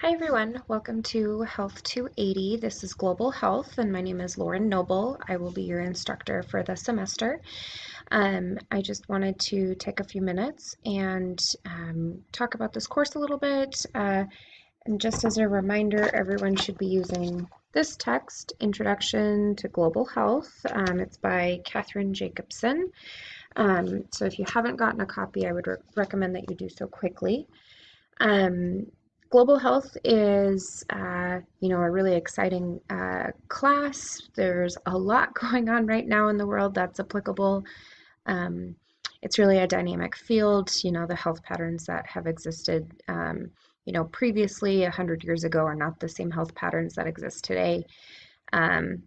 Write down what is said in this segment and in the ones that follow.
Hi everyone, welcome to Health 280. This is Global Health and my name is Lauren Noble. I will be your instructor for the semester. I just wanted to take a few minutes and talk about this course a little bit. And just as a reminder, everyone should be using this text, Introduction to Global Health. It's by Katherine Jacobson. So if you haven't gotten a copy, I would recommend that you do so quickly. Global health is, a really exciting class. There's a lot going on right now in the world that's applicable. Um, it's really a dynamic field. The health patterns that have existed, previously 100 years ago are not the same health patterns that exist today. And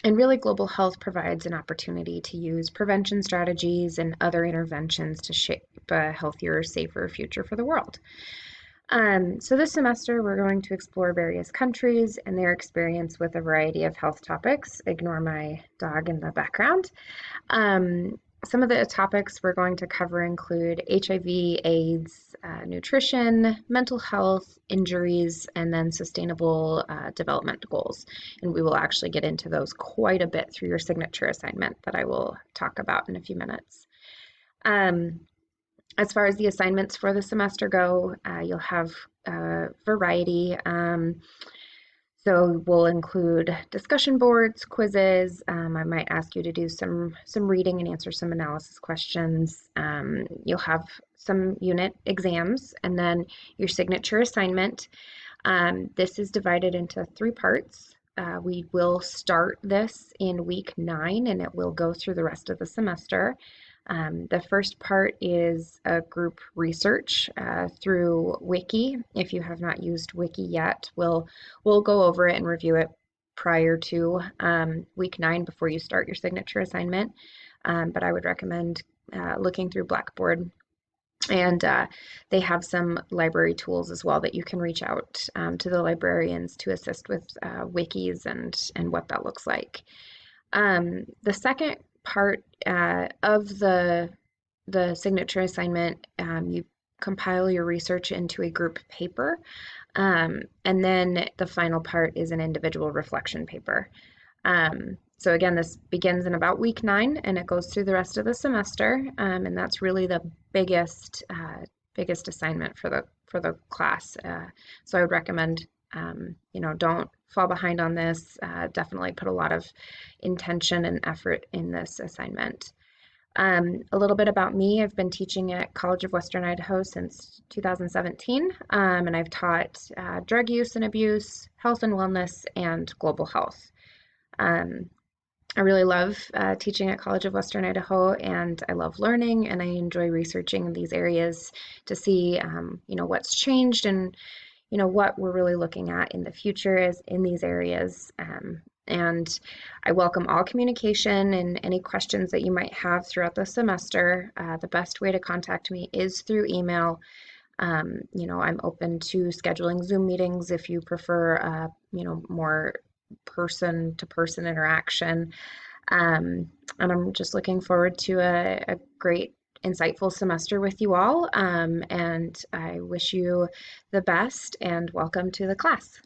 really, global health provides an opportunity to use prevention strategies and other interventions to shape a healthier, safer future for the world. So this semester, we're going to explore various countries and their experience with a variety of health topics. Ignore my dog in the background. Some of the topics we're going to cover include HIV, AIDS, nutrition, mental health, injuries, and then sustainable development goals. And we will actually get into those quite a bit through your signature assignment that I will talk about in a few minutes. As far as the assignments for the semester go, you'll have a variety. So we'll include discussion boards, quizzes. I might ask you to do some reading and answer some analysis questions. You'll have some unit exams and then your signature assignment. This is divided into 3 parts. We will start this in week 9 and it will go through the rest of the semester. The first part is a group research through Wiki. If you have not used Wiki yet, we'll go over it and review it prior to week 9 before you start your signature assignment. But I would recommend looking through Blackboard. And they have some library tools as well that you can reach out to the librarians to assist with wikis and what that looks like. The second part of the signature assignment, you compile your research into a group paper, and then the final part is an individual reflection paper. So again, this begins in about week 9 and it goes through the rest of the semester, and that's really the biggest assignment for the class. So I would recommend don't fall behind on this. Definitely put a lot of intention and effort in this assignment. A little bit about me. I've been teaching at College of Western Idaho since 2017, and I've taught drug use and abuse, health and wellness, and global health. I really love teaching at College of Western Idaho, and I love learning, and I enjoy researching these areas to see, what's changed and what we're really looking at in the future is in these areas. And I welcome all communication and any questions that you might have throughout the semester. The best way to contact me is through email. I'm open to scheduling Zoom meetings if you prefer, more person-to-person interaction. And I'm just looking forward to a great insightful semester with you all, and I wish you the best and welcome to the class.